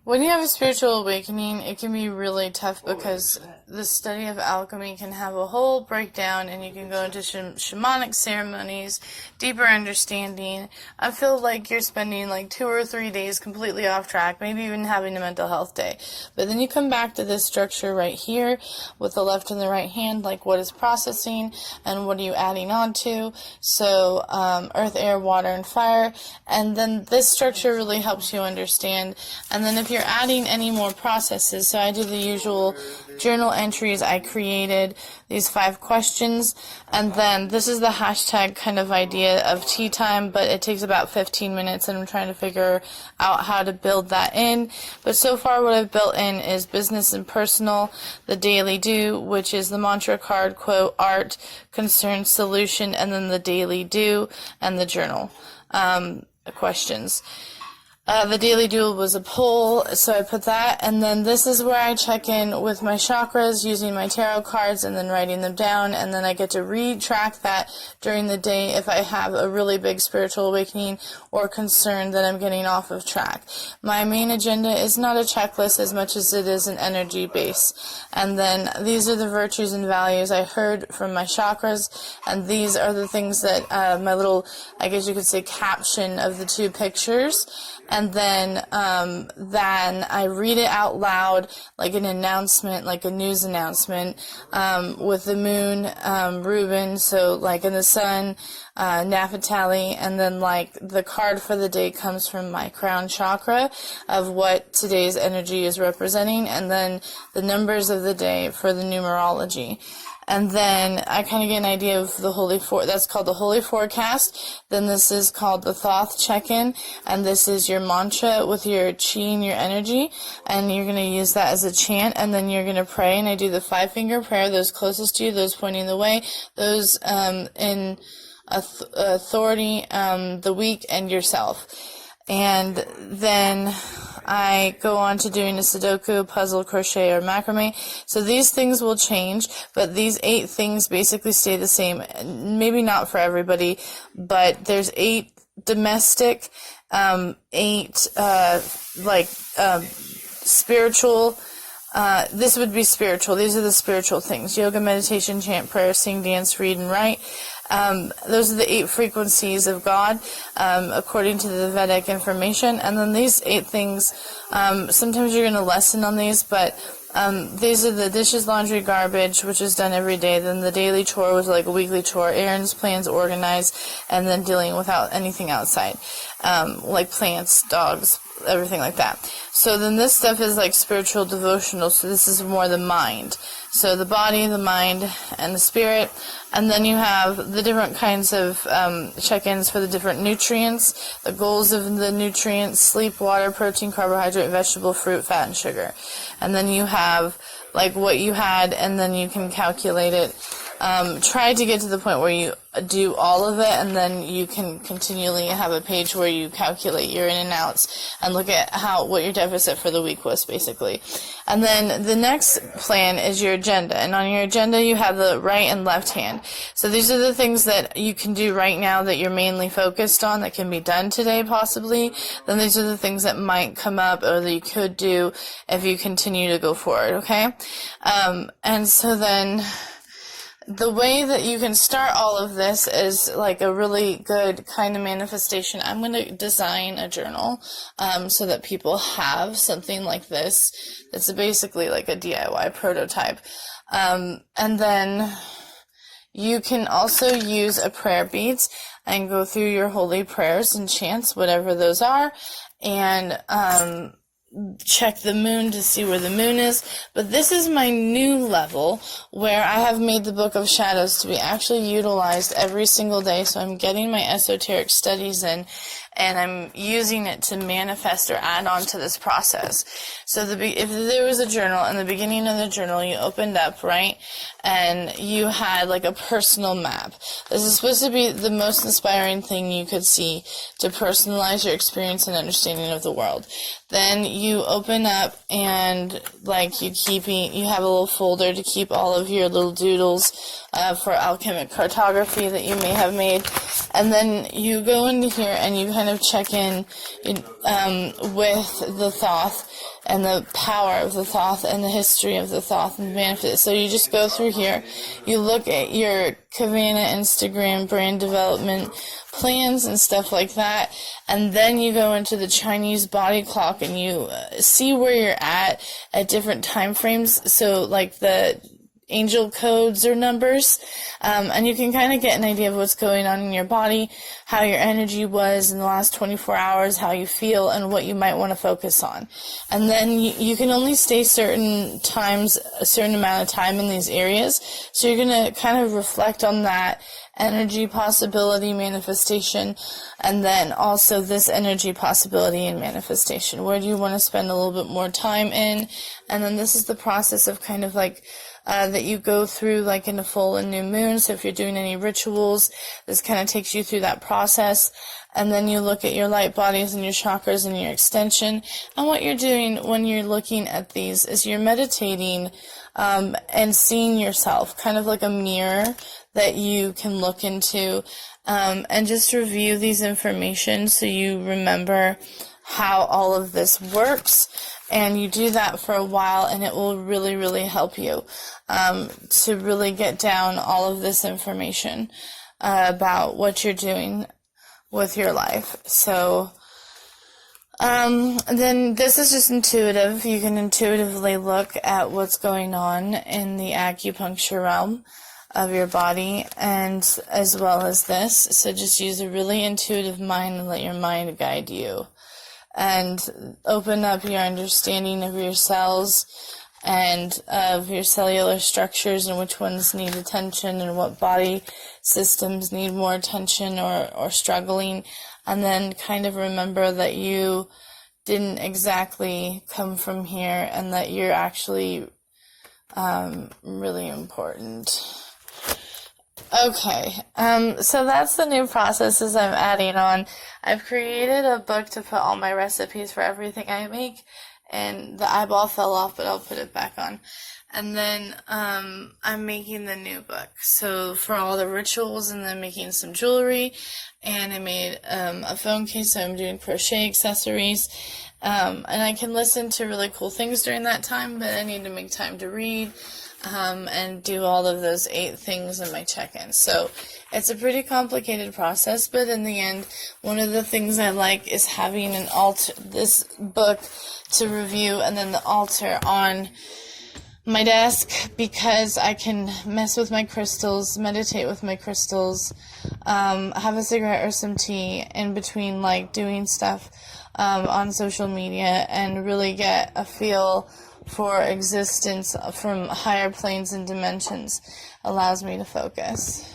When you have a spiritual awakening, it can be really tough because the study of alchemy can have a whole breakdown and you can go into shamanic ceremonies, deeper understanding. I feel like you're spending like 2 or 3 days completely off track, maybe even having a mental health day. But then you come back to this structure right here with the left and the right hand, like what is processing and what are you adding on to. So earth, air, water, and fire. And then this structure really helps you understand. And then if you're adding any more processes, so I do the usual journal entries. I created these 5 questions, and then this is the hashtag kind of idea of tea time, but it takes about 15 minutes, and I'm trying to figure out how to build that in. But so far what I've built in is business and personal, the daily do, which is the mantra card, quote, art, concern, solution, and then the daily do, and the journal questions. The daily duel was a poll, so I put that, and then this is where I check in with my chakras using my tarot cards and then writing them down, and then I get to retrack that during the day if I have a really big spiritual awakening or concern that I'm getting off of track. My main agenda is not a checklist as much as it is an energy base, and then these are the virtues and values I heard from my chakras, and these are the things that my little, I guess you could say, caption of the 2 pictures. And then I read it out loud like an announcement, like a news announcement, with the moon, Reuben, so like in the sun, Naphtali, and then like the card for the day comes from my crown chakra of what today's energy is representing, and then the numbers of the day for the numerology. And then I kind of get an idea of the that's called the Holy Forecast. Then this is called the Thoth Check-In, and this is your mantra with your chi and your energy, and you're going to use that as a chant, and then you're going to pray, and I do the 5-finger prayer, those closest to you, those pointing the way, those in authority, the weak, and yourself. And then I go on to doing a Sudoku, puzzle, crochet, or macrame. So these things will change, but these 8 things basically stay the same. Maybe not for everybody, but there's 8 domestic, 8 spiritual. This would be spiritual. These are the spiritual things: yoga, meditation, chant, prayer, sing, dance, read, and write. Those are the 8 frequencies of God, according to the Vedic information. And then these 8 things, sometimes you're going to lesson on these, but these are the dishes, laundry, garbage, which is done every day. Then the daily chore was like a weekly chore, errands, plans, organized, and then dealing without anything outside, like plants, dogs, everything like that. So then this stuff is like spiritual devotional, so this is more the mind. So the body, the mind, and the spirit. And then you have the different kinds of check-ins for the different nutrients, the goals of the nutrients: sleep, water, protein, carbohydrate, vegetable, fruit, fat, and sugar. And then you have like what you had, and then you can calculate it. Try to get to the point where you do all of it, and then you can continually have a page where you calculate your in and outs and look at what your deficit for the week was, basically. And then the next plan is your agenda, and on your agenda you have the right and left hand. So these are the things that you can do right now that you're mainly focused on, that can be done today possibly. Then these are the things that might come up or that you could do if you continue to go forward, okay? And so then the way that you can start all of this is like a really good kind of manifestation. I'm going to design a journal so that people have something like this. It's basically like a DIY prototype. And then you can also use a prayer beads and go through your holy prayers and chants, whatever those are, and check the moon to see where the moon is. But this is my new level where I have made the Book of Shadows to be actually utilized every single day. So I'm getting my esoteric studies in, and I'm using it to manifest or add on to this process. So if there was a journal, in the beginning of the journal you opened up, right, and you had like a personal map. This is supposed to be the most inspiring thing you could see to personalize your experience and understanding of the world. Then you open up and like you have a little folder to keep all of your little doodles for alchemic cartography that you may have made. And then you go into here and you kind of check in with the Thoth and the power of the Thoth and the history of the Thoth and manifest. So you just go through here, you look at your Kavana Instagram brand development plans and stuff like that, and then you go into the Chinese body clock and you see where you're at different time frames. So like the angel codes or numbers, and you can kind of get an idea of what's going on in your body, how your energy was in the last 24 hours, how you feel, and what you might want to focus on. And then you can only stay certain times, a certain amount of time in these areas, so you're going to kind of reflect on that energy possibility manifestation, and then also this energy possibility and manifestation. Where do you want to spend a little bit more time in? And then this is the process of kind of like that you go through like in a full and new moon. So if you're doing any rituals, this kind of takes you through that process. And then you look at your light bodies and your chakras and your extension. And what you're doing when you're looking at these is you're meditating and seeing yourself, kind of like a mirror that you can look into, and just review these information so you remember how all of this works. And you do that for a while, and it will really, really help you to really get down all of this information about what you're doing with your life. So then this is just intuitive. You can intuitively look at what's going on in the acupuncture realm of your body, and as well as this. So just use a really intuitive mind and let your mind guide you. And open up your understanding of your cells and of your cellular structures and which ones need attention and what body systems need more attention or struggling. And then kind of remember that you didn't exactly come from here and that you're actually really important. Okay, so that's the new processes I'm adding on. I've created a book to put all my recipes for everything I make, and the eyeball fell off, but I'll put it back on. And then I'm making the new book, so for all the rituals, and then making some jewelry, and I made a phone case, so I'm doing crochet accessories, and I can listen to really cool things during that time, but I need to make time to read, and do all of those 8 things in my check-in. So it's a pretty complicated process, but in the end, one of the things I like is having this book to review, and then the altar on my desk, because I can mess with my crystals, meditate with my crystals, have a cigarette or some tea in between like doing stuff on social media, and really get a feel for existence from higher planes and dimensions. Allows me to focus.